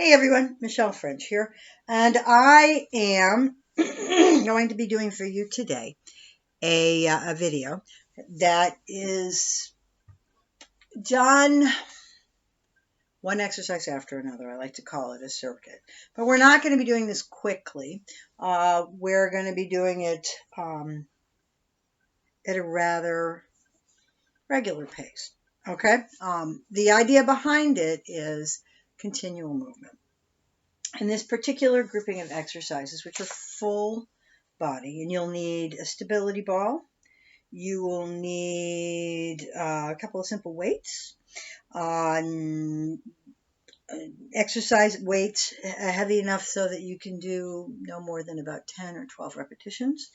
Hey everyone, Michelle French here, and I am going to be doing for you today a video that is done one exercise after another. I like to call it a circuit, but we're not going to be doing this quickly. We're going to be doing it at a rather regular pace. Okay, the idea behind it is continual movement. In this particular grouping of exercises, which are full body, and you'll need a stability ball. You will need a couple of simple weights. Exercise weights heavy enough so that you can do no more than about 10 or 12 repetitions.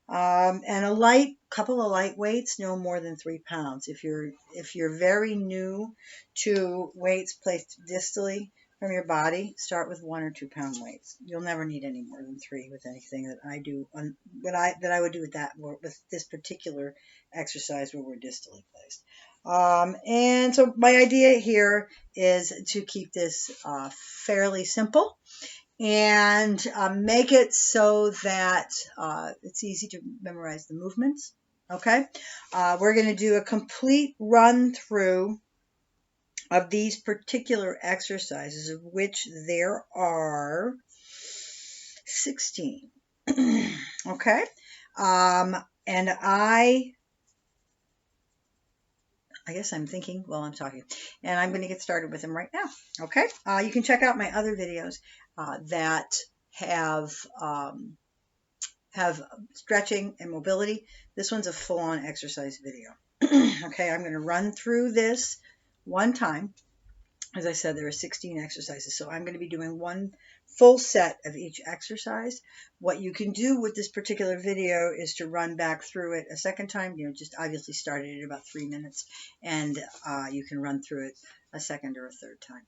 And a couple of light weights, no more than 3 pounds. If you're very new to weights placed distally from your body, start with 1 or 2 pound weights. You'll never need any more than 3 with anything that I do. That I would do with this particular exercise where we're distally placed. And so my idea here is to keep this fairly simple and make it so that it's easy to memorize the movements. Okay, we're going to do a complete run through of these particular exercises, of which there are 16. Okay, and I guess I'm thinking while I'm talking, and I'm going to get started with them right now. Okay, you can check out my other videos that have stretching and mobility. This one's a full-on exercise video. Okay, I'm going to run through this one time. As I said, there are 16 exercises, so I'm going to be doing one full set of each exercise. What you can do with this particular video is to run back through it a second time. Just obviously start it at about 3 minutes, and you can run through it a second or a third time.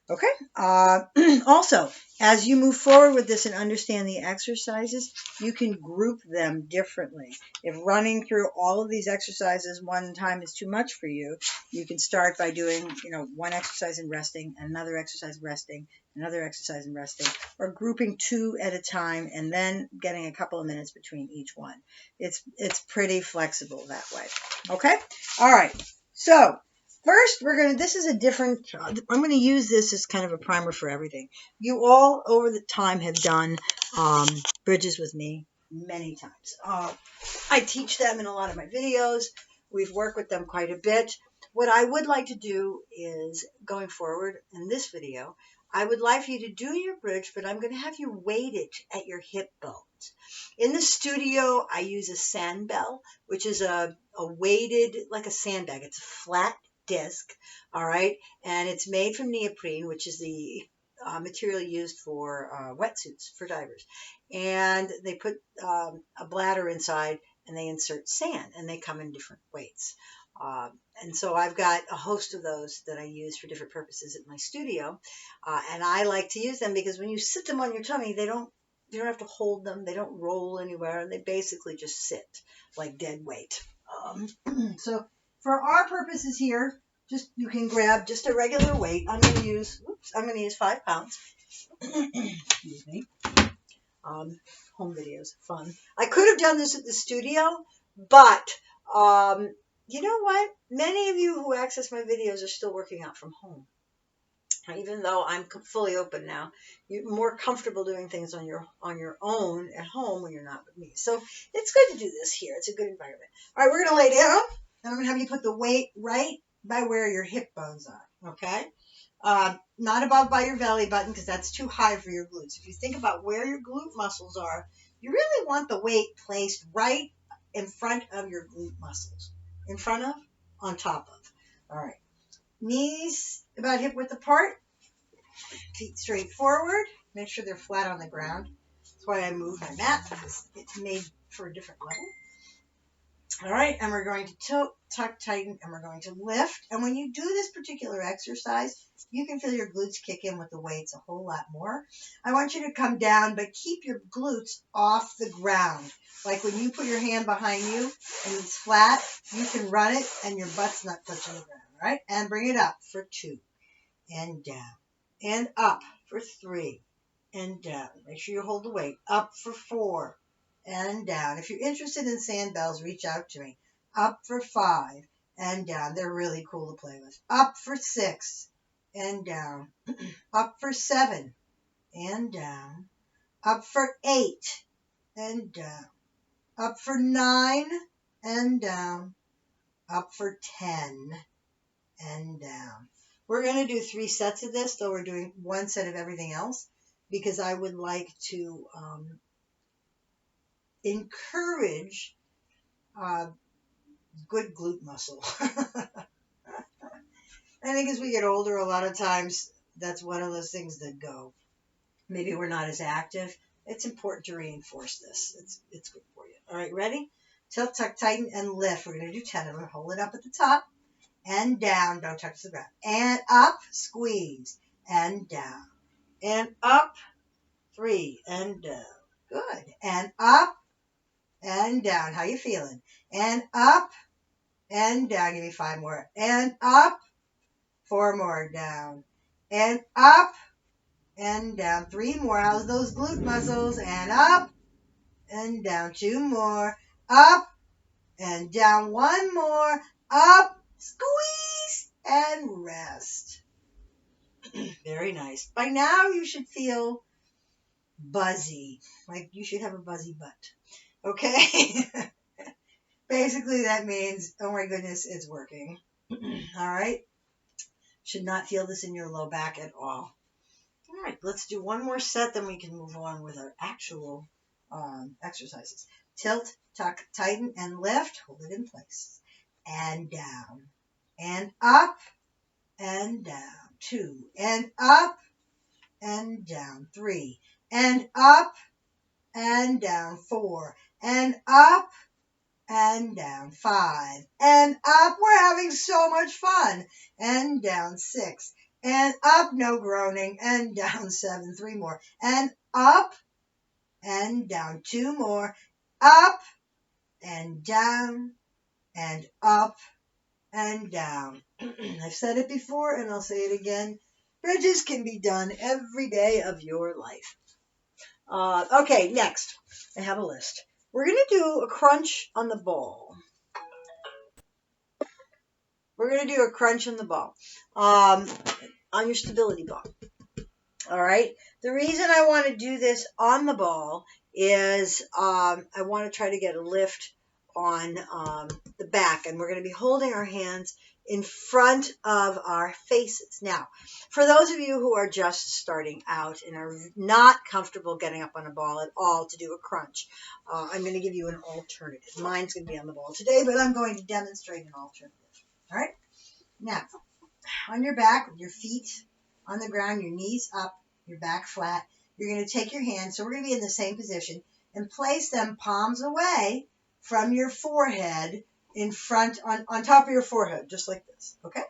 Okay. Also, as you move forward with this and understand the exercises, you can group them differently. If running through all of these exercises one time is too much for you, you can start by doing, one exercise and resting, another exercise resting, another exercise and resting, or grouping 2 at a time and then getting a couple of minutes between each one. It's pretty flexible that way. Okay? All right. So, first, this is a different, I'm going to use this as kind of a primer for everything. You all over the time have done bridges with me many times. I teach them in a lot of my videos. We've worked with them quite a bit. What I would like to do is, going forward in this video, I would like for you to do your bridge, but I'm going to have you weight it at your hip bones. In the studio, I use a sand bell, which is a weighted, like a sandbag. It's a flat disc, all right, and it's made from neoprene, which is the material used for wetsuits for divers. And they put a bladder inside, and they insert sand, and they come in different weights. And so I've got a host of those that I use for different purposes at my studio. And I like to use them because when you sit them on your tummy, you don't have to hold them. They don't roll anywhere. They basically just sit like dead weight. So for our purposes here, you can grab just a regular weight. I'm going to use 5 pounds. Excuse me. Home videos, fun. I could have done this at the studio, but you know what? Many of you who access my videos are still working out from home. Even though I'm fully open now, you're more comfortable doing things on your own at home when you're not with me. So it's good to do this here. It's a good environment. All right, we're going to lay down, and I'm going to have you put the weight right by where your hip bones are, okay? Not above by your belly button, because that's too high for your glutes. If you think about where your glute muscles are, you really want the weight placed right in front of your glute muscles. In front of, on top of. All right. Knees about hip width apart. Feet straight forward. Make sure they're flat on the ground. That's why I move my mat, because it's made for a different level. All right, and we're going to tilt, tuck, tighten, and we're going to lift. And when you do this particular exercise, you can feel your glutes kick in with the weights a whole lot more. I want you to come down, but keep your glutes off the ground. Like when you put your hand behind you and it's flat, you can run it and your butt's not touching the ground, all right? And bring it up for 2 and down. and up for 3 and down. Make sure you hold the weight. Up for 4 and down. If you're interested in sand bells, reach out to me. Up for 5 and down. They're really cool to play with. Up for 6 and down. Up for 7 and down. Up for 8 and down. Up for 9 and down. Up for 10 and down. We're going to do 3 sets of this, though we're doing 1 set of everything else, because I would like to encourage good glute muscle. I think as we get older, a lot of times that's one of those things that go. Maybe we're not as active. It's important to reinforce this. It's good for you. All right, ready? Tilt, tuck, tighten, and lift. We're going to do 10 of them. Hold it up at the top and down. Don't touch the ground. And up, squeeze, and down. And up, 3, and down. Good. And up, and down. How you feeling? And up, and down. Give me 5 more. And up, 4 more. Down. And up, and down. 3 more. How's those glute muscles? And up, and down. 2 more. Up, and down. 1 more. Up, squeeze, and rest. Very nice. By now you should feel buzzy. Like you should have a buzzy butt. Okay? Basically that means, oh my goodness, it's working. All right? Should not feel this in your low back at all. All right, let's do 1 more set, then we can move on with our actual exercises. Tilt, tuck, tighten, and lift. Hold it in place. And down. And up. And down. 2. And up. And down. 3. And up. And down. 4. And up. And down. 5. And up. We're having so much fun. And down. 6. And up. No groaning. And down. 7. 3 more. And up. And down. 2 more. Up. And down. And up. And down. I've said it before and I'll say it again. Bridges can be done every day of your life. Okay, next. I have a list. We're going to do a crunch on the ball. We're going to do a crunch on the ball. On your stability ball. All right. The reason I want to do this on the ball is I want to try to get a lift on the back. And we're going to be holding our hands in front of our faces. Now, for those of you who are just starting out and are not comfortable getting up on a ball at all to do a crunch, I'm going to give you an alternative. Mine's going to be on the ball today, but I'm going to demonstrate an alternative. All right? Now, on your back, with your feet on the ground, your knees up, your back flat, you're going to take your hands, so we're going to be in the same position, and place them palms away from your forehead in front, on top of your forehead, just like this, okay?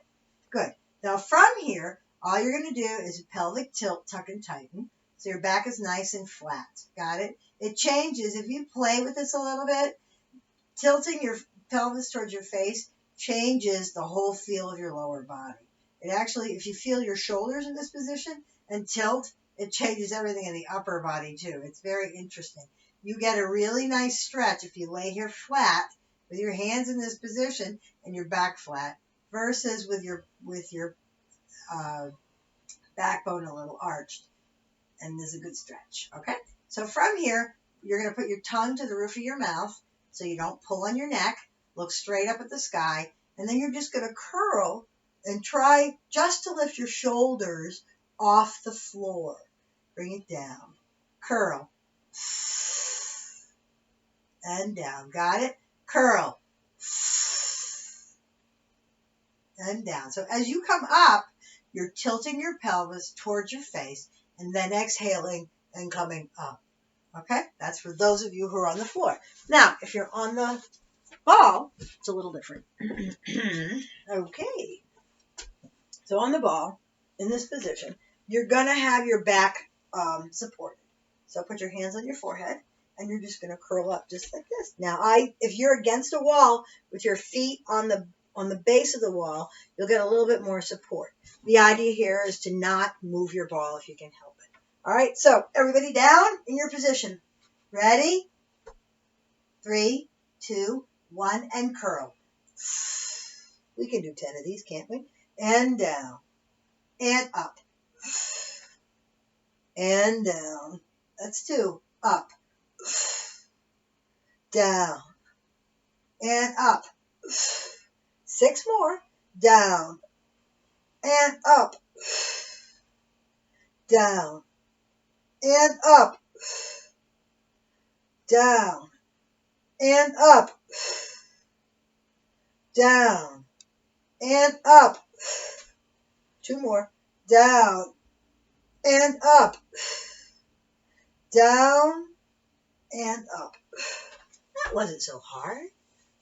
Good. Now from here, all you're going to do is pelvic tilt, tuck and tighten, so your back is nice and flat. Got it? It changes. If you play with this a little bit, tilting your pelvis towards your face changes the whole feel of your lower body. It actually, if you feel your shoulders in this position and tilt, it changes everything in the upper body too. It's very interesting. You get a really nice stretch if you lay here flat with your hands in this position and your back flat versus with your backbone a little arched. And this is a good stretch, okay? So from here, you're going to put your tongue to the roof of your mouth so you don't pull on your neck. Look straight up at the sky. And then you're just going to curl and try just to lift your shoulders off the floor. Bring it down. Curl. And down. Got it? Curl. And down. So as you come up, you're tilting your pelvis towards your face and then exhaling and coming up. Okay? That's for those of you who are on the floor. Now, if you're on the ball, it's a little different. Okay. So on the ball, in this position, you're going to have your back supported. So put your hands on your forehead, and you're just going to curl up just like this. Now, if you're against a wall with your feet on the on the base of the wall, you'll get a little bit more support. The idea here is to not move your ball if you can help it. All right, so everybody down in your position. Ready? 3, 2, 1, and curl. We can do 10 of these, can't we? And down, and up, and down. That's 2. Up, down, and up. 6 more. Down, and up, down, and up, down, and up, down, and up. 2 more. Down, and up, down, and up. That wasn't so hard,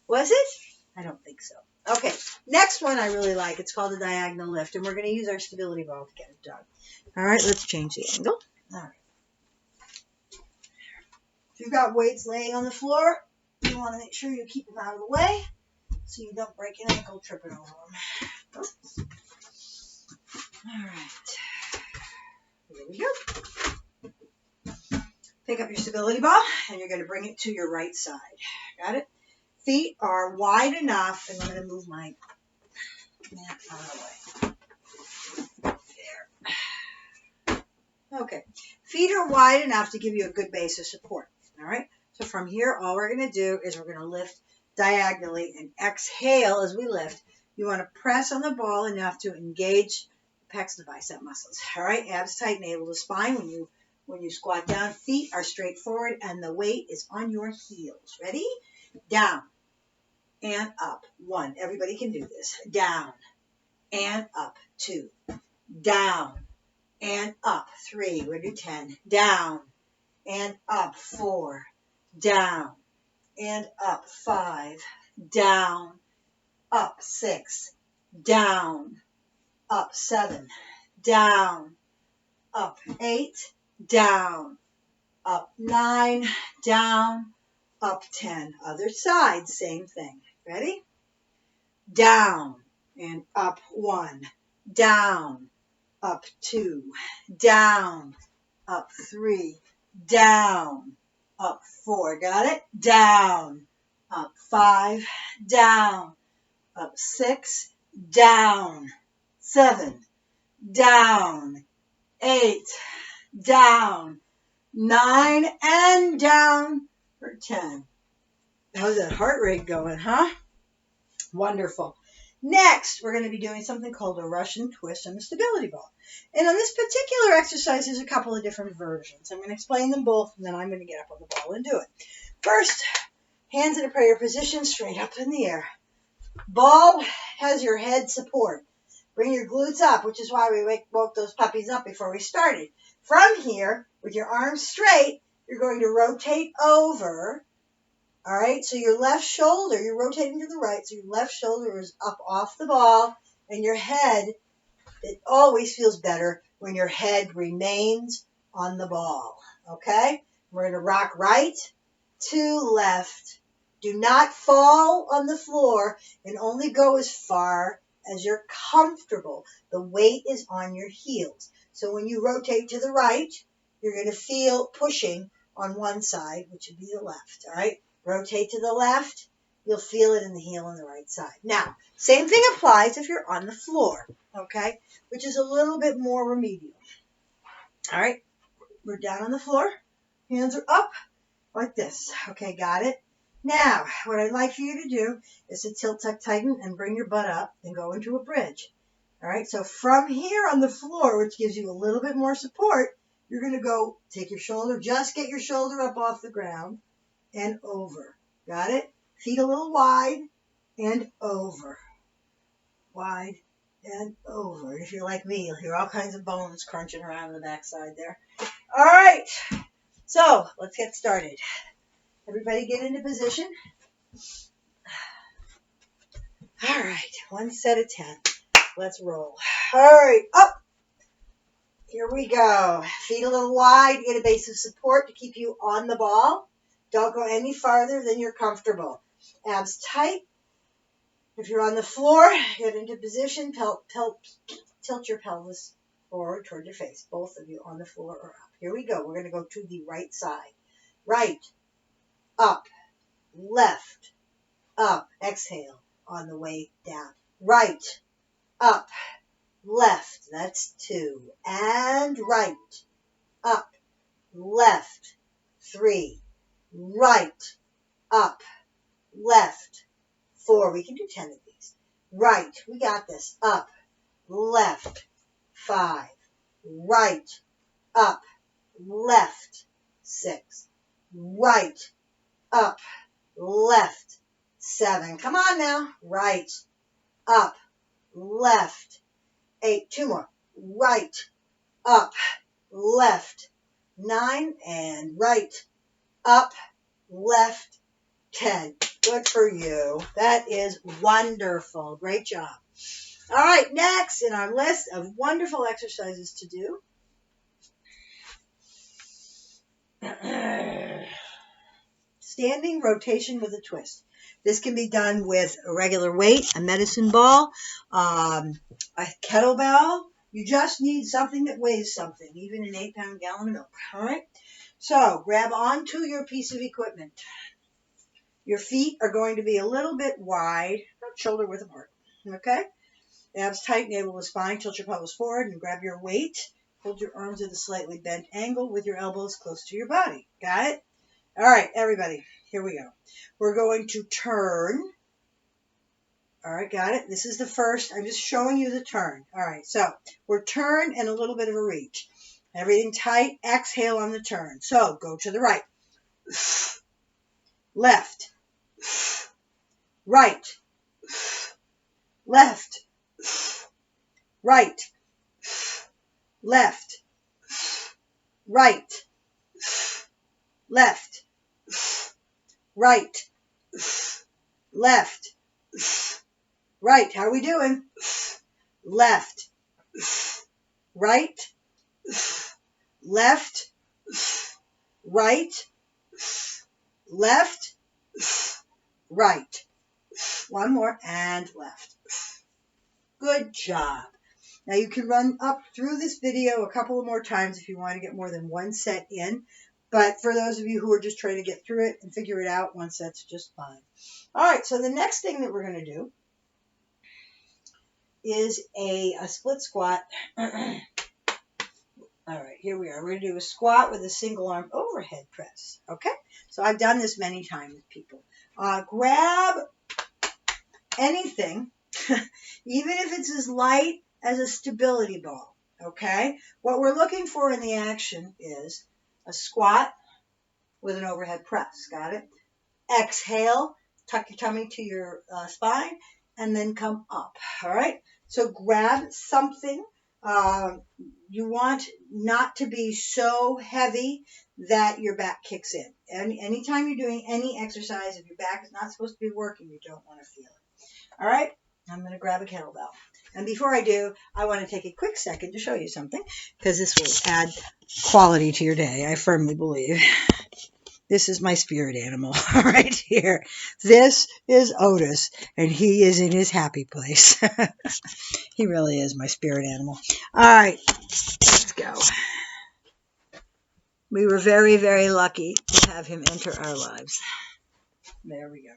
was it? I don't think so. Okay, next one I really like. It's called a diagonal lift, and we're going to use our stability ball to get it done. All right, let's change the angle. All right. If you've got weights laying on the floor, you want to make sure you keep them out of the way so you don't break an ankle tripping over them. Oops. All right. Here we go. Pick up your stability ball, and you're going to bring it to your right side. Got it? Feet are wide enough, and I'm going to move my mat out of the way. There. Okay. Feet are wide enough to give you a good base of support. All right? So from here, all we're going to do is we're going to lift diagonally and exhale as we lift. You want to press on the ball enough to engage the pecs and bicep muscles. All right? Abs tight, navel to spine. When you squat down, feet are straight forward, and the weight is on your heels. Ready? Down. And up. 1. Everybody can do this. Down and up. 2. Down and up. 3. We're going to do 10. Down and up. 4. Down and up. 5. Down. Up. 6. Down. Up. 7. Down. Up. 8. Down. Up. 9. Down. Up. 10. Other side, same thing. Ready? Down and up. 1. Down. Up. 2. Down. Up. 3. Down. Up. 4. Got it? Down. Up. 5. Down. Up. 6. Down. 7. Down. 8. Down. 9 and down for 10. How's that heart rate going, huh? Wonderful. Next, we're going to be doing something called a Russian twist on the stability ball. And on this particular exercise, there's a couple of different versions. I'm going to explain them both, and then I'm going to get up on the ball and do it. First, hands in a prayer position, straight up in the air. Ball has your head support. Bring your glutes up, which is why we woke those puppies up before we started. From here, with your arms straight, you're going to rotate over. All right, so your left shoulder, you're rotating to the right, so your left shoulder is up off the ball, and your head, it always feels better when your head remains on the ball, okay? We're going to rock right to left. Do not fall on the floor and only go as far as you're comfortable. The weight is on your heels. So when you rotate to the right, you're going to feel pushing on one side, which would be the left, all right? Rotate to the left, you'll feel it in the heel on the right side. Now, same thing applies if you're on the floor, okay, which is a little bit more remedial. All right, we're down on the floor, hands are up like this. Okay, got it? Now, what I'd like for you to do is to tilt, tuck, tighten, and bring your butt up and go into a bridge. All right, so from here on the floor, which gives you a little bit more support, you're going to go take your shoulder, just get your shoulder up off the ground, and over. Got it? Feet a little wide and over. Wide and over. And if you're like me, you'll hear all kinds of bones crunching around the backside there. All right. So let's get started. Everybody get into position. All right. 1 set of 10. Let's roll. All right. Up. Here we go. Feet a little wide. Get a base of support to keep you on the ball. Don't go any farther than you're comfortable. Abs tight. If you're on the floor, get into position, tilt your pelvis forward toward your face. Both of you on the floor or up. Here we go. We're going to go to the right side. Right, up, left, up. Exhale on the way down. Right, up, left. That's 2. And right, up, left, 3. Right, up, left, 4. We can do 10 of these. Right, we got this. Up, left, 5. Right, up, left, 6. Right, up, left, 7. Come on now. Right, up, left, 8. 2 more. Right, up, left, 9. And right, up, left, 10. Good for you. That is wonderful. Great job. All right, next in our list of wonderful exercises to do. Standing rotation with a twist. This can be done with a regular weight, a medicine ball, a kettlebell. You just need something that weighs something, even an 8-pound gallon of milk. All right? So grab onto your piece of equipment. Your feet are going to be a little bit wide, about shoulder width apart. Okay? Abs tight, navel to spine. Tilt your pelvis forward and grab your weight. Hold your arms at a slightly bent angle with your elbows close to your body. Got it? All right, everybody. Here we go. We're going to turn. All right, got it? This is the first. I'm just showing you the turn. All right, so we're turn and a little bit of a reach. Everything tight. Exhale on the turn. So go to the right. Left. Right. Left. Right. Left. Right. Left. Right. Left. Right. How are we doing? Left. Right. Left. Right. Left. Right. One more and left. Good job. Now you can run up through this video a couple of more times if you want to get more than one set in. But for those of you who are just trying to get through it and figure it out, one set's just fine. All right, so the next thing that we're going to do is a split squat. All right, here we are. We're going to do a squat with a single arm overhead press. Okay, so I've done this many times with people. Grab anything, even if it's as light as a stability ball. Okay, what we're looking for in the action is a squat with an overhead press. Got it? Exhale, tuck your tummy to your spine, and then come up. All right? So grab something. You want not to be so heavy that your back kicks in. Anytime you're doing any exercise, if your back is not supposed to be working, you don't want to feel it. All right? I'm going to grab a kettlebell. And before I do, I want to take a quick second to show you something, because this will add quality to your day, I firmly believe. This is my spirit animal right here. This is Otis, and he is in his happy place. He really is my spirit animal. All right, let's go. We were very, very lucky to have him enter our lives. There we go.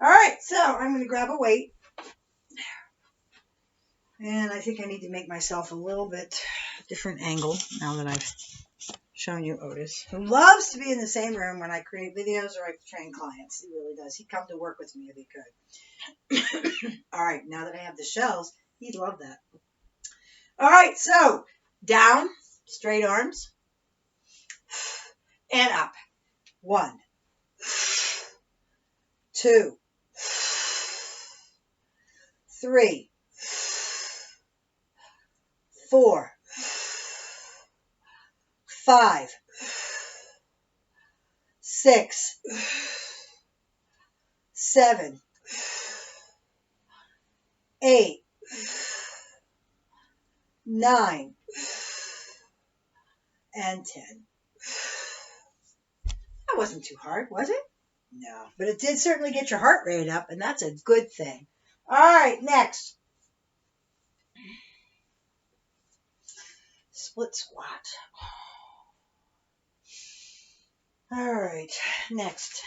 All right, so I'm going to grab a weight. And I think I need to make myself a little bit different angle now that I've shown you Otis, who loves to be in the same room when I create videos or I train clients. He really does. He'd come to work with me if he could. All right, now that I have the shells, he'd love that. All right, so down, straight arms, and up. 1, 2, 3, 4, 5, 6, 7, 8, 9, and 10. That wasn't too hard, was it? No, but it did certainly get your heart rate up, and that's a good thing. All right, next. Split squat. All right, next.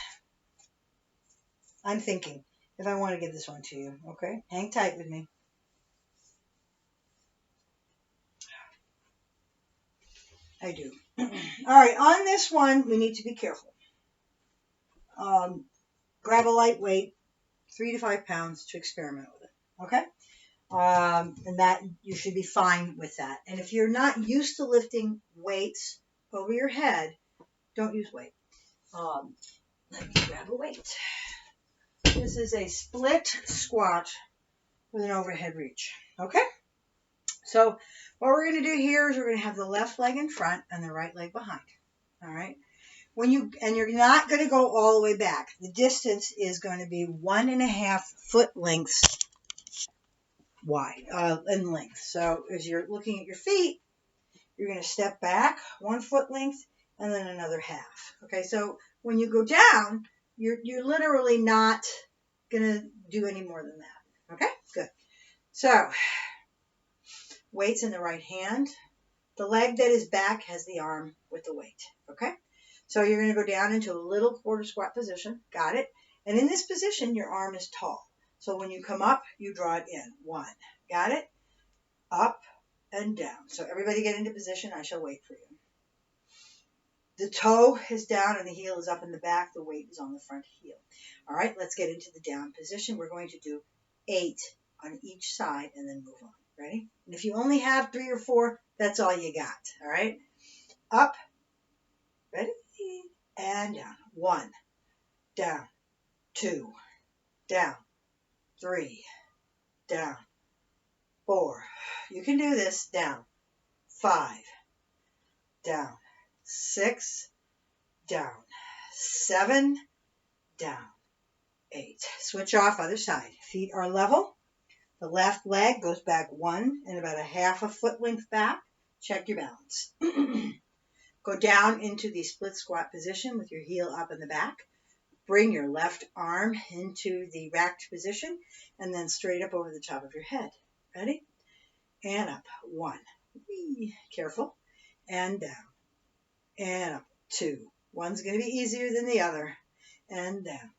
I'm thinking if I want to give this one to you, okay? Hang tight with me. I do. All right, on this one, we need to be careful. Grab a light weight, 3 to 5 pounds, to experiment with it, okay? And that you should be fine with that. And if you're not used to lifting weights over your head, don't use weight. Let me grab a weight. This is a split squat with an overhead reach, okay? So what we're going to do here is we're going to have the left leg in front and the right leg behind, all right? And you're not going to go all the way back. The distance is going to be 1.5 foot lengths wide, in length. So as you're looking at your feet, you're going to step back 1 foot length and then another half. Okay, so when you go down, you're literally not going to do any more than that. Okay, good. So weight's in the right hand. The leg that is back has the arm with the weight. Okay, so you're going to go down into a little quarter squat position. Got it? And in this position, your arm is tall. So when you come up, you draw it in. 1. Got it? Up and down. So everybody get into position. I shall wait for you. The toe is down and the heel is up in the back. The weight is on the front heel. All right, let's get into the down position. We're going to do 8 on each side and then move on. Ready? And if you only have 3 or 4, that's all you got. All right? Up. Ready? And down. 1. Down. 2. Down. 3. Down. 4. You can do this. Down. 5. Down. 6. Down. 7. Down. 8. Switch off other side. Feet are level. The left leg goes back 1 and about 1/2 foot length back. Check your balance. Go down into the split squat position with your heel up in the back. Bring your left arm into the racked position and then straight up over the top of your head. Ready? And up. 1. Careful. And down. And up. 2. One's going to be easier than the other. And down.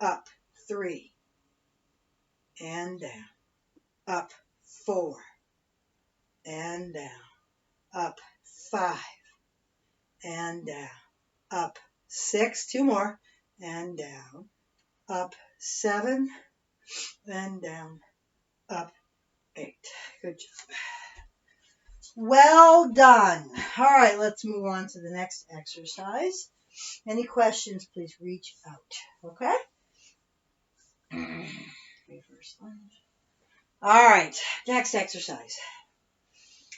Up. 3. And down. Up. 4. And down. Up. 5. And down. Up. 6. 2 more. And down. Up. 7. And down. Up. 8. Good job. Well done. All right, let's move on to the next exercise. Any questions, please reach out. Okay? Reverse lunge. All right, next exercise.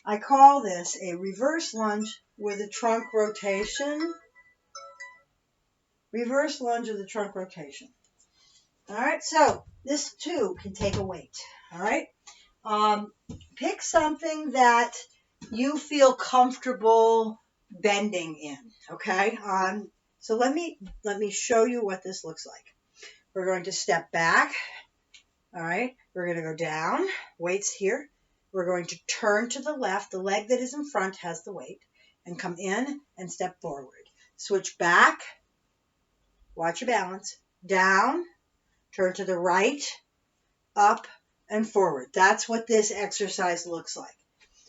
I call this a reverse lunge with a trunk rotation. Reverse lunge with a trunk rotation. All right, so this too can take a weight. All right? Pick something that you feel comfortable bending in, okay? So let me show you what this looks like. We're going to step back, all right? We're going to go down, weights here. We're going to turn to the left. The leg that is in front has the weight, and come in and step forward. Switch back, watch your balance, down, turn to the right, up, and forward. That's what this exercise looks like.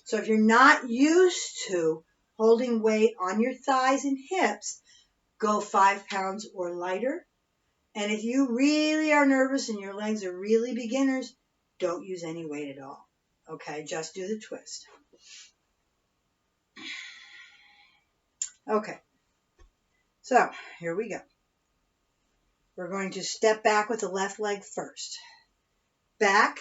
So if you're not used to holding weight on your thighs and hips, go 5 pounds or lighter. And if you really are nervous and your legs are really beginners, don't use any weight at all. Okay, just do the twist. Okay, so here we go. We're going to step back with the left leg first. Back,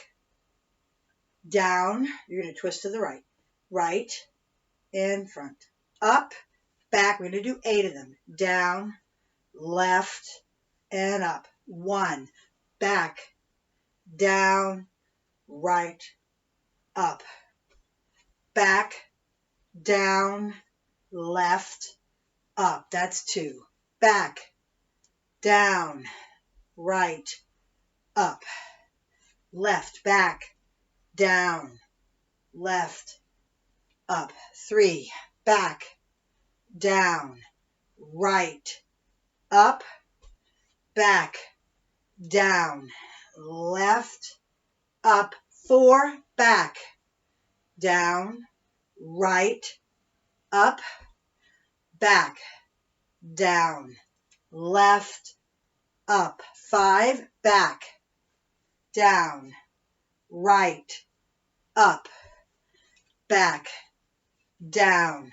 down, you're going to twist to the right. Right, and front. Up, back, we're going to do 8 of them. Down, left, and up. 1, back, down, right, up. Back, down, left, up. That's 2. Back, down, right, up. left, back, down, left, up. 3, back, down, right, up, back, down, left, up. 4, back, down, right, up, back, down, left, up. 5, back, down, right, up, back, down,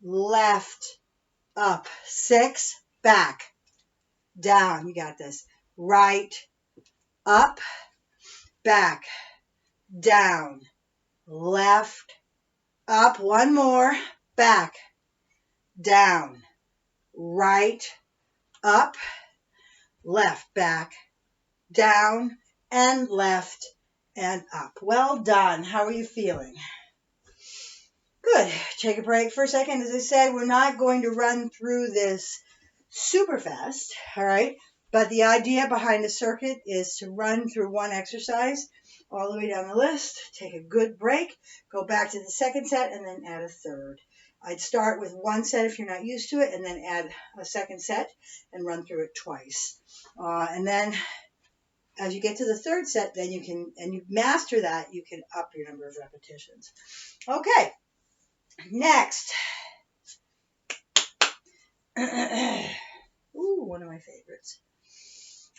left, up. 6, back, down. You got this. Right, up, back, down, left, up. One more. Back, down, right, up, left, back, down, and left, and up. Well done. How are you feeling? Good. Take a break for a second. As I said, we're not going to run through this super fast, all right? But the idea behind the circuit is to run through one exercise all the way down the list, take a good break, go back to the second set, and then add a third. I'd start with one set if you're not used to it, and then add a second set and run through it twice. And then as you get to the third set, then you can, and you master that, you can up your number of repetitions. Okay, next. Ooh, one of my favorites.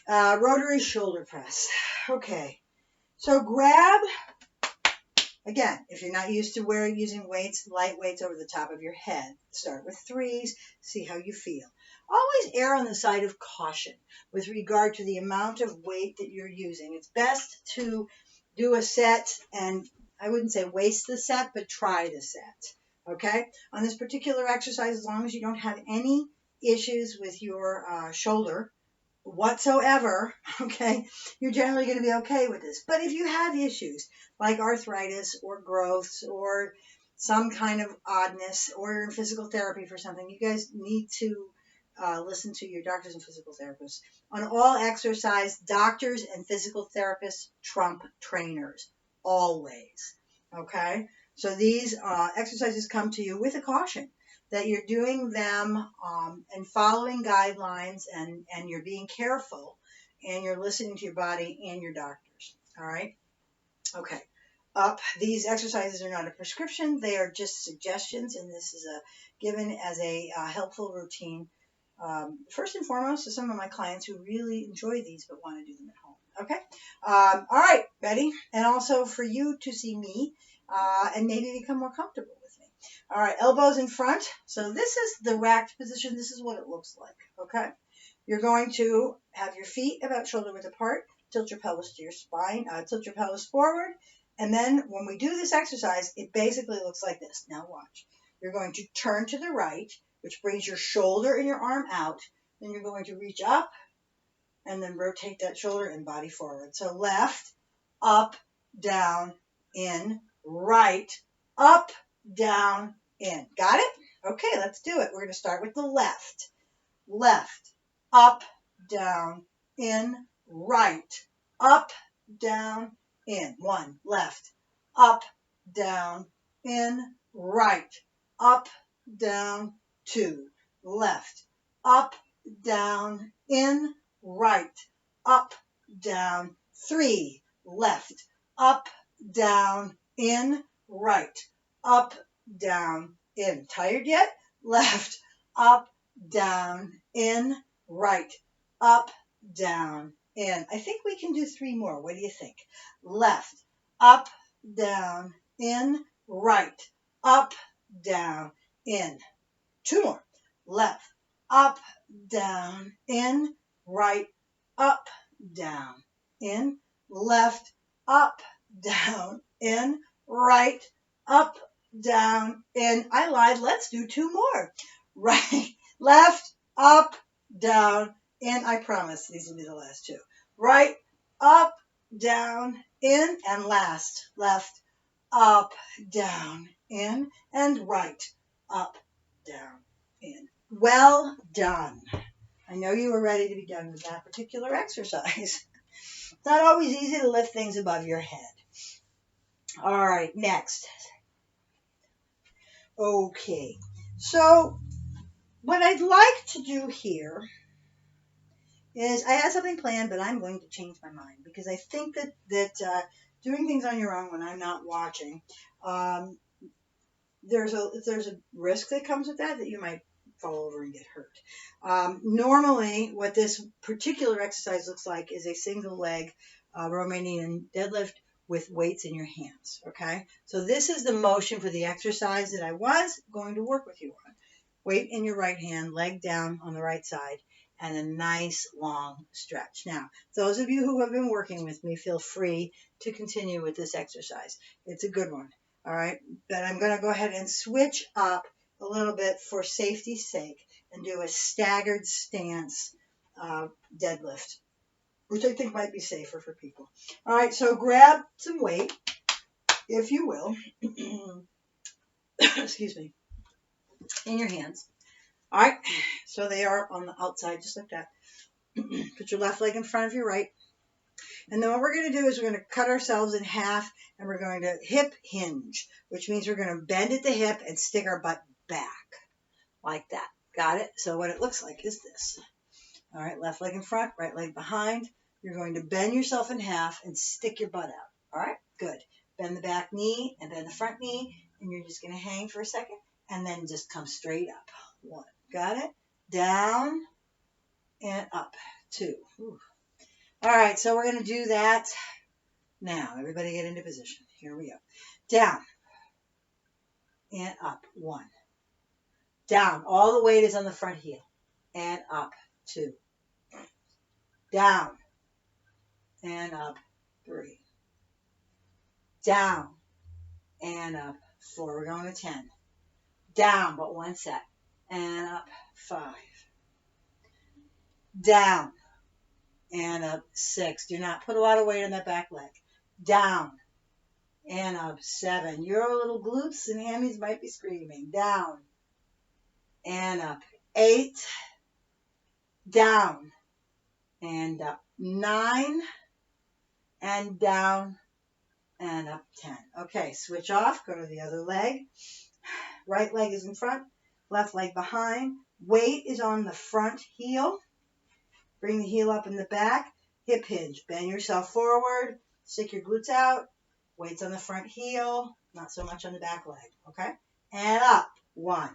Rotary shoulder press. Okay, so grab, again, if you're not used to using weights, light weights over the top of your head. Start with 3s, see how you feel. Always err on the side of caution with regard to the amount of weight that you're using. It's best to do a set, and I wouldn't say waste the set, but try the set. Okay? On this particular exercise, as long as you don't have any issues with your shoulder whatsoever, okay, you're generally going to be okay with this. But if you have issues like arthritis or growths or some kind of oddness, or you're in physical therapy for something, you guys need to listen to your doctors and physical therapists. On all exercise, doctors and physical therapists trump trainers, always, okay? So these exercises come to you with a caution that you're doing them and following guidelines, and you're being careful, and you're listening to your body and your doctors, all right? Okay. Up. These exercises are not a prescription. They are just suggestions, and this is given as a helpful routine. First and foremost, to some of my clients who really enjoy these but want to do them at home. Okay? All right, ready? And also for you to see me and maybe become more comfortable with me. All right, elbows in front. So this is the racked position. This is what it looks like. Okay? You're going to have your feet about shoulder width apart. Tilt your pelvis to your spine. Tilt your pelvis forward. And then when we do this exercise, it basically looks like this. Now watch. You're going to turn to the right, which brings your shoulder and your arm out. Then you're going to reach up and then rotate that shoulder and body forward. So left, up, down, in, right, up, down, in. Got it? Okay, let's do it. We're going to start with the left. Left, up, down, in, right, up, down, in. 1, left, up, down, in, right, up, down, 2, left, up, down, in, right, up, down, 3, left, up, down, in, right, up, down, in. Tired yet? Left, up, down, in, right, up, down, in. I think we can do 3 more. What do you think? Left, up, down, in, right, up, down, in. 2 more. Left, up, down, in, right, up, down, in. Left, up, down, in, right, up, down, in. I lied. Let's do 2 more. Right, left, up, down, in. I promise these will be the last 2. Right, up, down, in, and last, left, up, down, in, and right, up, down, in. Well done. I know you were ready to be done with that particular exercise. not always easy to lift things above your head. All right, next. Okay, so what I'd like to do here is I had something planned, but I'm going to change my mind because I think that doing things on your own when I'm not watching, there's a risk that comes with that you might fall over and get hurt. Normally, what this particular exercise looks like is a single leg Romanian deadlift with weights in your hands. Okay, so this is the motion for the exercise that I was going to work with you on. Weight in your right hand, leg down on the right side, and a nice long stretch. Now, those of you who have been working with me, feel free to continue with this exercise. It's a good one. All right, but I'm going to go ahead and switch up a little bit for safety's sake and do a staggered stance deadlift, which I think might be safer for people. All right, so grab some weight, if you will, excuse me, in your hands. All right, so they are on the outside, just like that. Put your left leg in front of your right. And then what we're going to do is we're going to cut ourselves in half, and we're going to hip hinge, which means we're going to bend at the hip and stick our butt back like that. Got it? So what it looks like is this. All right, left leg in front, right leg behind. You're going to bend yourself in half and stick your butt out. All right, good. Bend the back knee and bend the front knee, and you're just going to hang for a second and then just come straight up. 1. Got it? Down and up. 2. Ooh. All right, so we're going to do that now. Everybody get into position. Here we go. Down and up. 1. Down. All the weight is on the front heel. And up. 2. Down and up. 3. Down and up. 4. We're going to 10. Down, but 1 set. And up. 5. Down and up. 6. Do not put a lot of weight on that back leg. Down and up. 7. Your little glutes and hammies might be screaming. Down and up. 8. Down and up. 9 and down and up. 10. Okay, switch off. Go to the other leg. Right leg is in front. Left leg behind. Weight is on the front heel. Bring the heel up in the back. Hip hinge. Bend yourself forward. Stick your glutes out. Weights on the front heel. Not so much on the back leg. Okay? And up. 1.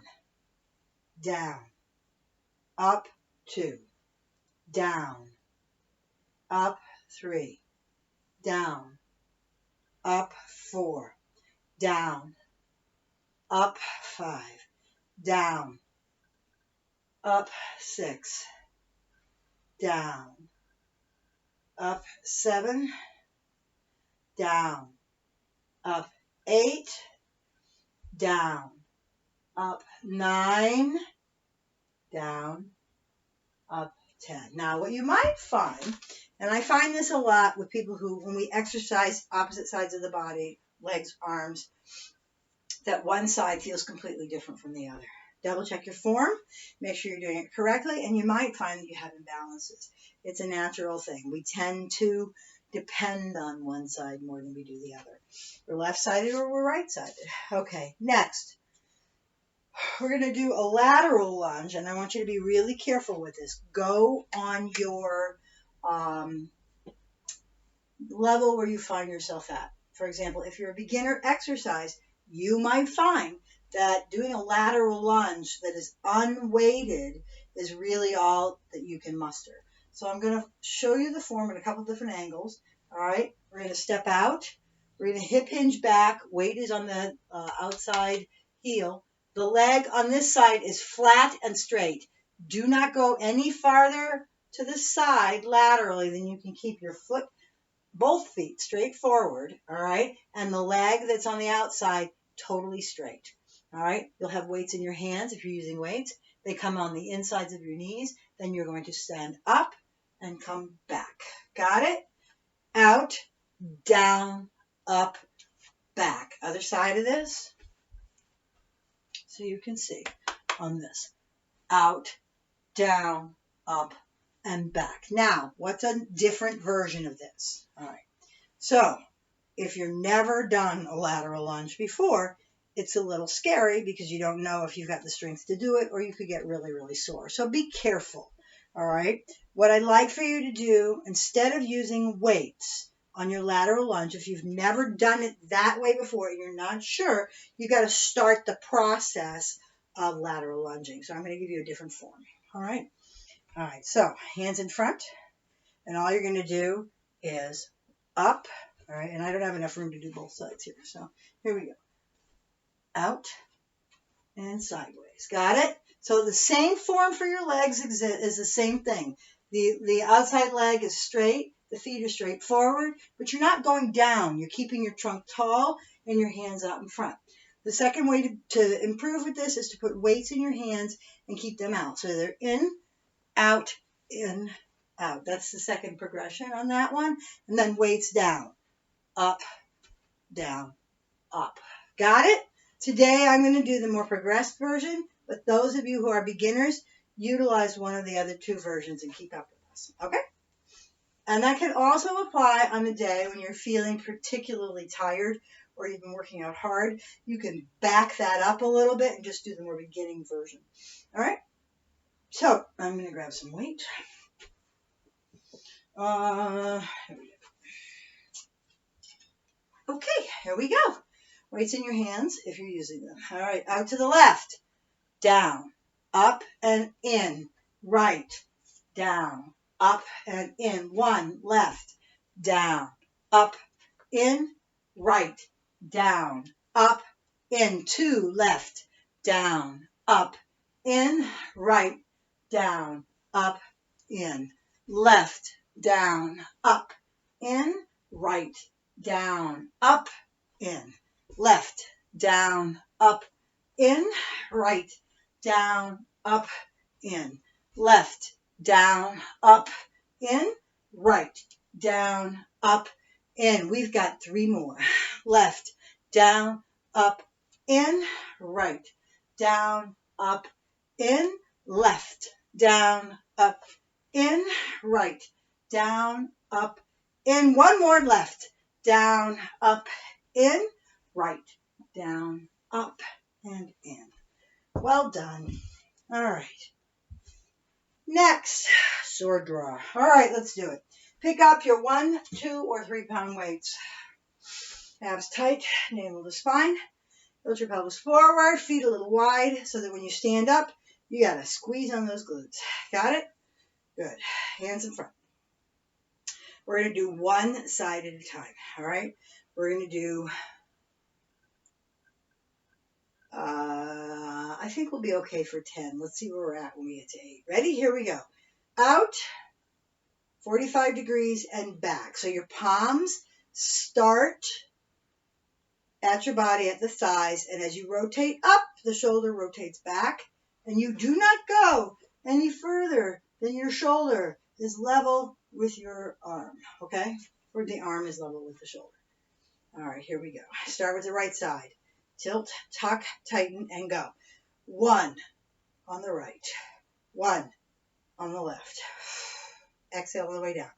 Down. Up. 2. Down. Up. 3. Down. Up. 4. Down. Up. 5. Down. Up. 6. Down. Up. 7. Down. Up. 8. Down. Up. 9. Down. Up. 10. Now, what you might find, and I find this a lot with people who, when we exercise opposite sides of the body, legs, arms, that one side feels completely different from the other. Double check your form, make sure you're doing it correctly, and you might find that you have imbalances. It's a natural thing. We tend to depend on one side more than we do the other. We're left-sided or we're right-sided. Okay, next. We're going to do a lateral lunge, and I want you to be really careful with this. Go on your level where you find yourself at. For example, if you're a beginner exercise, you might find that doing a lateral lunge that is unweighted is really all that you can muster. So I'm going to show you the form at a couple different angles. All right, we're going to step out. We're going to hip hinge back. Weight is on the outside heel. The leg on this side is flat and straight. Do not go any farther to the side laterally than you can keep your foot, both feet straight forward, all right? And the leg that's on the outside totally straight, all right? You'll have weights in your hands if you're using weights. They come on the insides of your knees. Then you're going to stand up and come back. Got it? Out, down, up, back. Other side of this. So you can see on this. Out, down, up, and back. Now, what's a different version of this? All right. So, if you've never done a lateral lunge before, it's a little scary because you don't know if you've got the strength to do it, or you could get really, really sore. So be careful. All right. What I'd like for you to do, instead of using weights on your lateral lunge, if you've never done it that way before and you're not sure, you got to start the process of lateral lunging. So I'm going to give you a different form. All right. All right. So hands in front, and all you're going to do is up. All right. And I don't have enough room to do both sides here. So here we go. Out and sideways. Got it? So the same form for your legs is the same thing. The outside leg is straight, the feet are straight forward, but you're not going down. You're keeping your trunk tall and your hands out in front. The second way to improve with this is to put weights in your hands and keep them out. So they're in, out, out. That's the second progression on that one. And then weights down, up, down, up. Got it? Today I'm going to do the more progressed version, but those of you who are beginners, utilize one of the other two versions and keep up with us. Okay? And that can also apply on a day when you're feeling particularly tired or you've been working out hard. You can back that up a little bit and just do the more beginning version. All right? So I'm going to grab some weight. Here we go. Okay, here we go. Weights in your hands if you're using them. All right, out to the left, down, up and in, right, down, up and in. One, left, down, up, in, right, down, up, in. Two, left, down, up, in, right, down, up, in, left, down, up, in, right, down, up, in, left, down, up, in, right, down, up, in, left, down, up, in, right, down, up, in. We've got three more. Left, down, up, in, right, down, up, in, left, down, up, in, right, down, up, in. One more. Left, down, up, in, right, down, up, and in. Well done. All right. Next, sword draw. All right, let's do it. Pick up your 1, 2, or 3 pound weights. Abs tight, navel to spine. Tilt your pelvis forward, feet a little wide, so that when you stand up, you got to squeeze on those glutes. Got it? Good. Hands in front. We're going to do one side at a time. All right? We're going to do, I think we'll be okay for 10. Let's see where we're at when we get to 8. Ready? Here we go. Out, 45 degrees, and back. So your palms start at your body, at the thighs, and as you rotate up, the shoulder rotates back, and you do not go any further than your shoulder is level with your arm, okay? Or the arm is level with the shoulder. All right, here we go. Start with the right side. Tilt, tuck, tighten, and go. 1 on the right. 1 on the left. Exhale all the way down.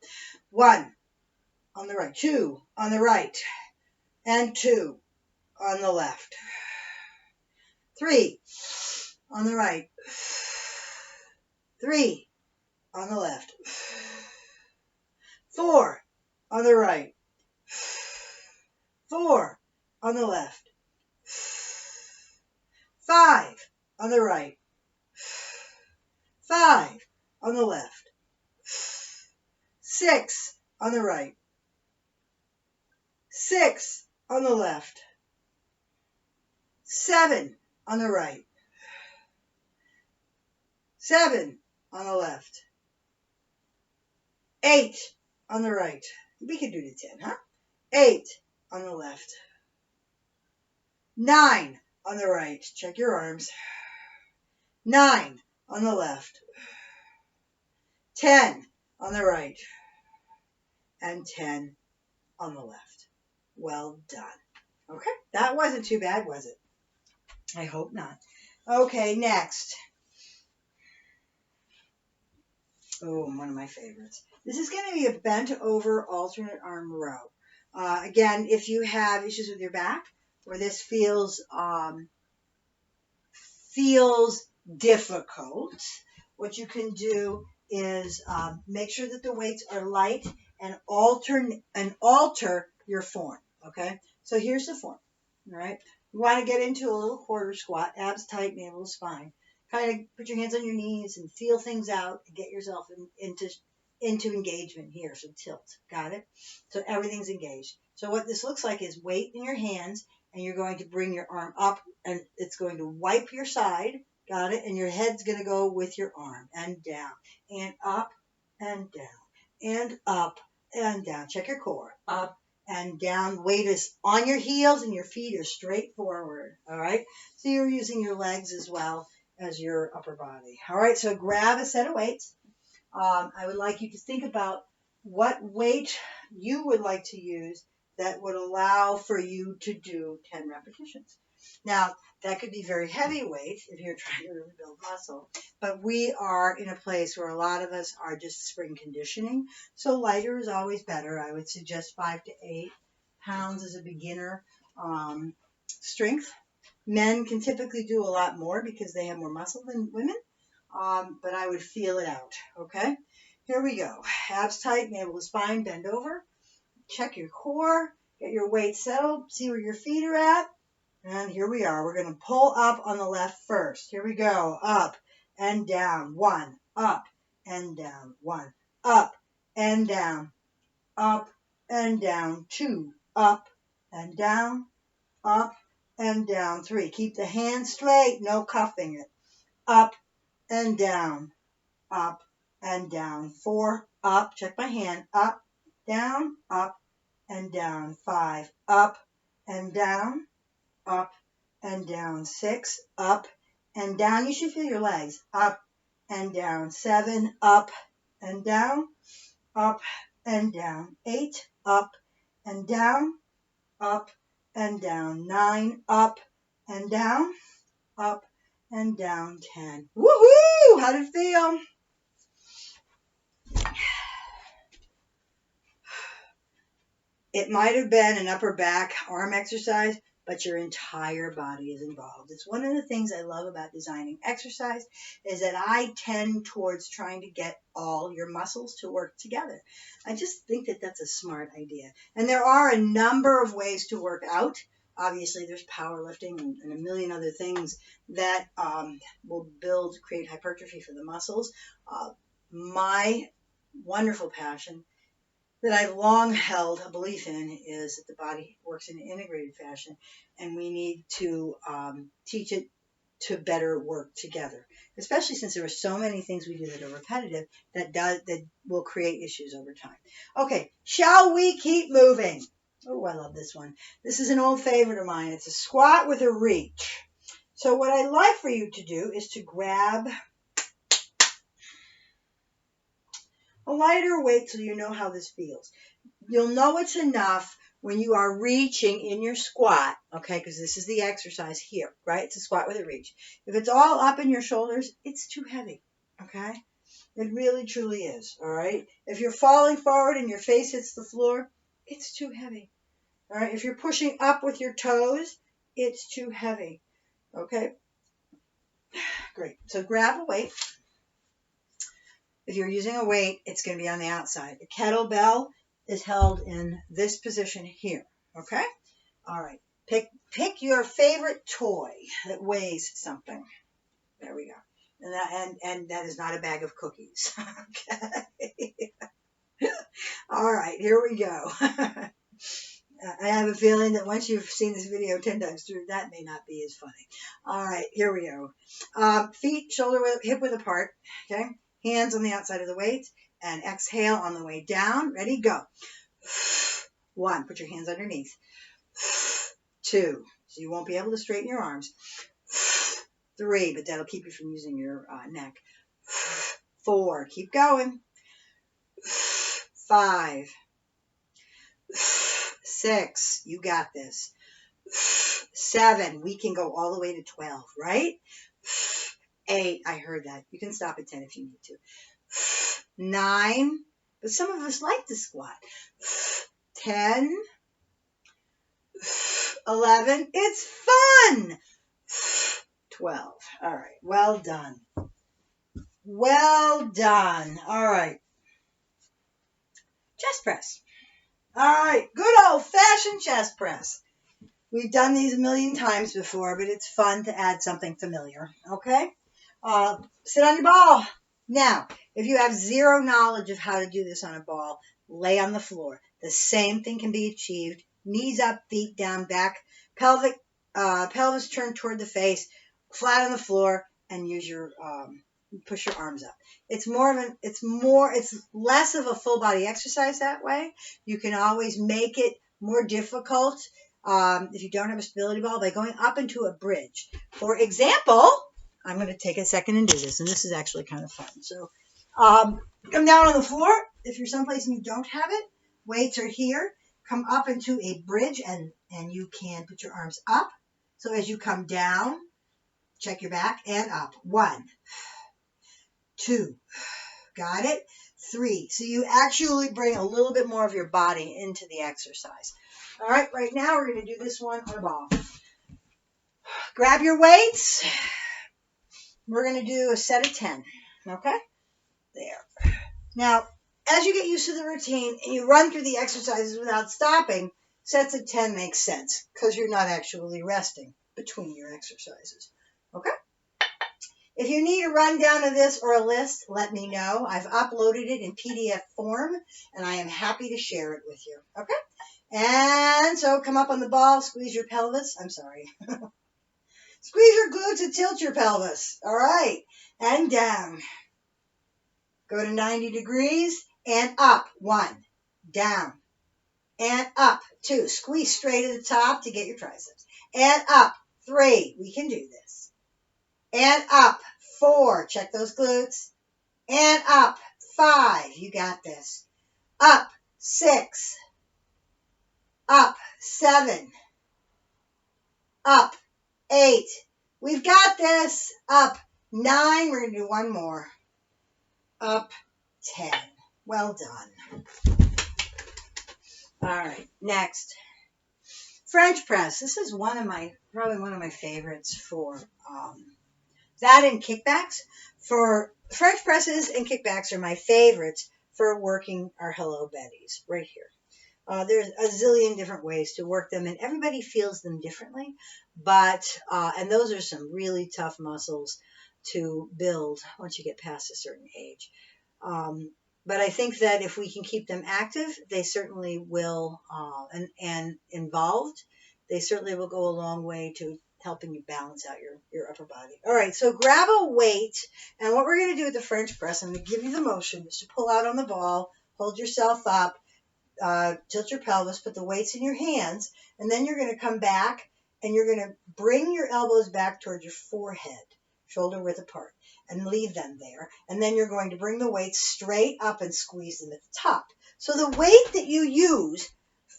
1 on the right. 2 on the right. And 2 on the left. 3 on the right. 3 on the left. 4 on the right. 4 on the left. 5 on the right. 5 on the left. 6 on the right. 6 on the left. 7 on the right. 7 on the left. 8 on the right. We can do the 10, huh? 8 on the left. 9 on the right. Check your arms. 9 on the left. 10 on the right. And 10 on the left. Well done. Okay, that wasn't too bad, was it? I hope not. Okay, next. Oh, one of my favorites. This is going to be a bent over alternate arm row. Again, if you have issues with your back or this feels difficult, what you can do is make sure that the weights are light and alter your form. Okay, so here's the form. All right, you want to get into a little quarter squat, abs tight, navel to spine. Kind of put your hands on your knees and feel things out and get yourself into engagement here. So tilt, got it? So everything's engaged. So what this looks like is weight in your hands, and you're going to bring your arm up, and it's going to wipe your side, got it? And your head's going to go with your arm, and down, and up, and down, and up, and down. Check your core, up, and down. Weight is on your heels, and your feet are straight forward, all right? So you're using your legs as well as your upper body. All right, so grab a set of weights. I would like you to think about what weight you would like to use that would allow for you to do 10 repetitions. Now, that could be very heavy weight if you're trying to really build muscle, but we are in a place where a lot of us are just spring conditioning, so lighter is always better. I would suggest 5 to 8 pounds as a beginner strength. Men can typically do a lot more because they have more muscle than women, but I would feel it out, okay? Here we go. Abs tight, navel to spine, bend over. Check your core, get your weight settled, see where your feet are at. And here we are. We're going to pull up on the left first. Here we go. Up and down. 1, up and down. 1, up and down. Up and down. 2, up and down. Up and down. 3. Keep the hands straight, no cuffing it. Up and down. Up and down. 4, up. Check my hand. Up, down, up and down. 5, up and down. Up and down. 6, up and down. You should feel your legs. Up and down. 7, up and down. Up and down. 8, up and down. Up and down. 9, up and down. Up and down. 10. Woohoo! How did it feel? It might have been an upper back arm exercise, but your entire body is involved. It's one of the things I love about designing exercise is that I tend towards trying to get all your muscles to work together. I just think that that's a smart idea. And there are a number of ways to work out. Obviously, there's powerlifting and a million other things that will create hypertrophy for the muscles. My wonderful passion that I've long held a belief in is that the body works in an integrated fashion, and we need to teach it to better work together, especially since there are so many things we do that are repetitive that will create issues over time. Okay, shall we keep moving? Oh, I love this one. This is an old favorite of mine. It's a squat with a reach. So what I'd like for you to do is to grab a lighter weight so you know how this feels. You'll know it's enough when you are reaching in your squat, okay, because this is the exercise here, right? It's a squat with a reach. If it's all up in your shoulders, it's too heavy, okay? It really, truly is, all right? If you're falling forward and your face hits the floor, it's too heavy, all right? If you're pushing up with your toes, it's too heavy, okay? Great. So grab a weight. If you're using a weight, it's going to be on the outside. The kettlebell is held in this position here, okay? All right. Pick your favorite toy that weighs something. There we go. And that is not a bag of cookies, okay? All right, here we go. I have a feeling that once you've seen this video 10 times through, that may not be as funny. All right, here we go. Feet, hip width apart, okay? Hands on the outside of the weights, and exhale on the way down. Ready? Go. 1, put your hands underneath. 2, so you won't be able to straighten your arms. 3, but that'll keep you from using your neck. 4, keep going. 5, 6, you got this. 7, we can go all the way to 12, right? 8, I heard that. You can stop at 10 if you need to. 9, but some of us like to squat. 10, 11, it's fun. 12. All right, well done. Well done. All right. Chest press. All right, good old-fashioned chest press. We've done these a million times before, but it's fun to add something familiar, okay? Sit on your ball. Now, if you have zero knowledge of how to do this on a ball, lay on the floor. The same thing can be achieved. Knees up, feet down, back, pelvis turned toward the face, flat on the floor, and use your push your arms up. It's less of a full body exercise that way. You can always make it more difficult if you don't have a stability ball by going up into a bridge. For example, I'm going to take a second and do this, and this is actually kind of fun. So come down on the floor. If you're someplace and you don't have it, weights are here. Come up into a bridge, and you can put your arms up. So as you come down, check your back, and up. 1, 2, got it? 3. So you actually bring a little bit more of your body into the exercise. All right, right now we're going to do this one on a ball. Grab your weights. We're going to do a set of 10, okay? There. Now, as you get used to the routine and you run through the exercises without stopping, sets of 10 makes sense because you're not actually resting between your exercises, okay? If you need a rundown of this or a list, let me know. I've uploaded it in PDF form, and I am happy to share it with you, okay? And so come up on the ball, squeeze your pelvis. I'm sorry. Squeeze your glutes and tilt your pelvis. All right. And down. Go to 90 degrees and up. 1. Down. And up. 2. Squeeze straight at the top to get your triceps. And up. 3. We can do this. And up. 4. Check those glutes. And up. 5. You got this. Up. 6. Up. 7. Up. 8. We've got this. Up. 9. We're going to do one more. Up. 10. Well done. All right. Next. French press. This is probably one of my favorites for that and kickbacks. For French presses and kickbacks are my favorites for working our Hello Betties right here. There's a zillion different ways to work them, and everybody feels them differently. But and those are some really tough muscles to build once you get past a certain age. But I think that if we can keep them active, they certainly will, and involved, they certainly will go a long way to helping you balance out your upper body. All right, so grab a weight, and what we're going to do with the French press, I'm going to give you the motion, is to pull out on the ball, hold yourself up, tilt your pelvis, put the weights in your hands, and then you're going to come back and you're going to bring your elbows back towards your forehead, shoulder width apart, and leave them there. And then you're going to bring the weights straight up and squeeze them at the top. So the weight that you use,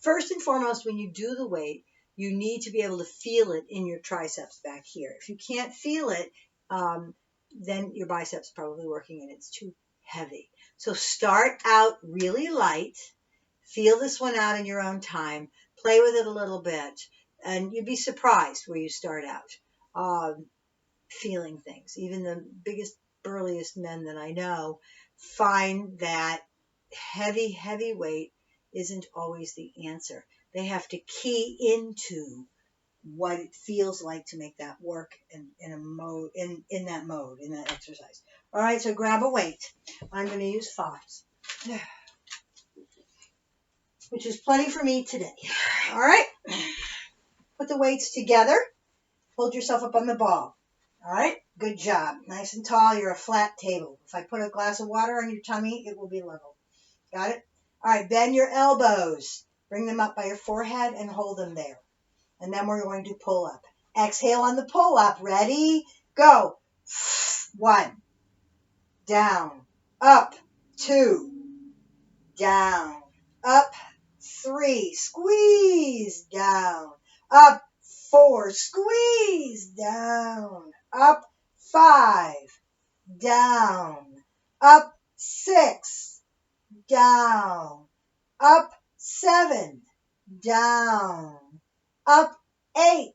first and foremost, when you do the weight, you need to be able to feel it in your triceps back here. If you can't feel it, then your biceps probably working and it's too heavy. So start out really light. Feel this one out in your own time. Play with it a little bit. And you'd be surprised where you start out feeling things. Even the biggest, burliest men that I know find that heavy, heavy weight isn't always the answer. They have to key into what it feels like to make that work in that exercise. All right, so grab a weight. I'm going to use 5s. Which is plenty for me today. All right. Put the weights together. Hold yourself up on the ball. All right. Good job. Nice and tall. You're a flat table. If I put a glass of water on your tummy, it will be level. Got it? All right. Bend your elbows. Bring them up by your forehead and hold them there. And then we're going to pull up. Exhale on the pull up. Ready? Go. 1. Down. Up. 2. Down. Up. 3, squeeze down, up. 4, squeeze down, up. 5, down, up. 6, down, up 7, down, up 8,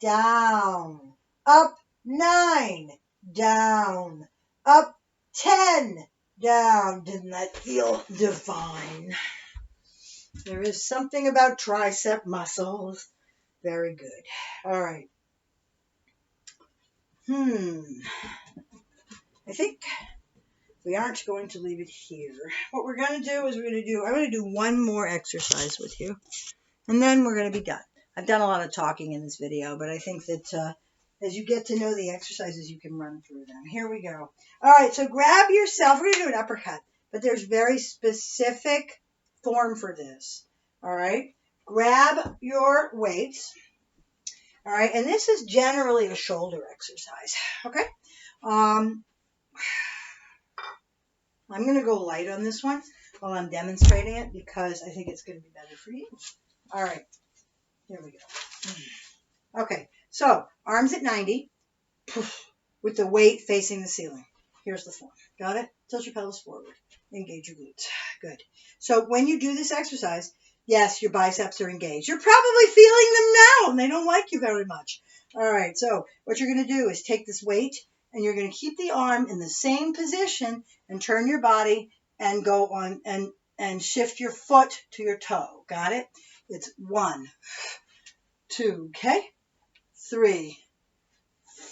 down, up 9, down, up 10, down. Didn't that feel divine? There is something about tricep muscles. Very good. All right. I think we aren't going to leave it here. What we're going to do is I'm going to do one more exercise with you, and then we're going to be done. I've done a lot of talking in this video, but I think that as you get to know the exercises, you can run through them. Here we go. All right, so grab yourself. We're going to do an uppercut, but there's very specific form for this. All right, grab your weights. All right, and this is generally a shoulder exercise. Okay. I'm going to go light on this one while I'm demonstrating it because I think it's going to be better for you. All right, here we go. Okay, so arms at 90 with the weight facing the ceiling. Here's the form. Got it? Tilt your pelvis forward. Engage your glutes. Good. So when you do this exercise, yes, your biceps are engaged. You're probably feeling them now, and they don't like you very much. All right, so what you're going to do is take this weight, and you're going to keep the arm in the same position and turn your body and go on and shift your foot to your toe. Got it? It's 1, 2, okay? 3,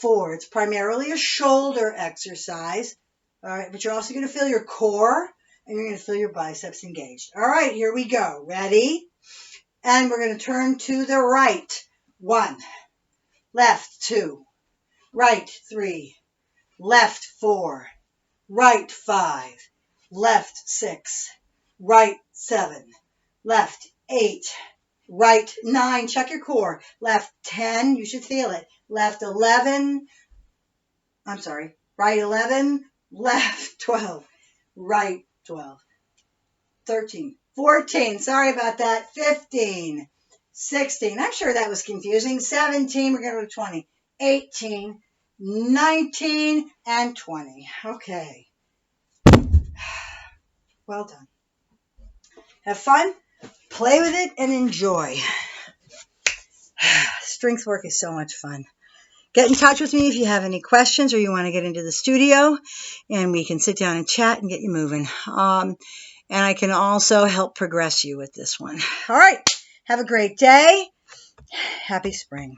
4. It's primarily a shoulder exercise. All right, but you're also going to feel your core and you're going to feel your biceps engaged. All right, here we go. Ready? And we're going to turn to the right. 1, left 2, right 3, left 4, right 5, left 6, right 7, left 8, right 9, check your core, left 10, you should feel it, left 11, I'm sorry, right 11, left 12, right 12, 13, 14, sorry about that, 15, 16, I'm sure that was confusing, 17, we're going to go to 20, 18, 19, and 20. Okay. Well done. Have fun, play with it, and enjoy. Strength work is so much fun. Get in touch with me if you have any questions or you want to get into the studio, and we can sit down and chat and get you moving. And I can also help progress you with this one. All right. Have a great day. Happy spring.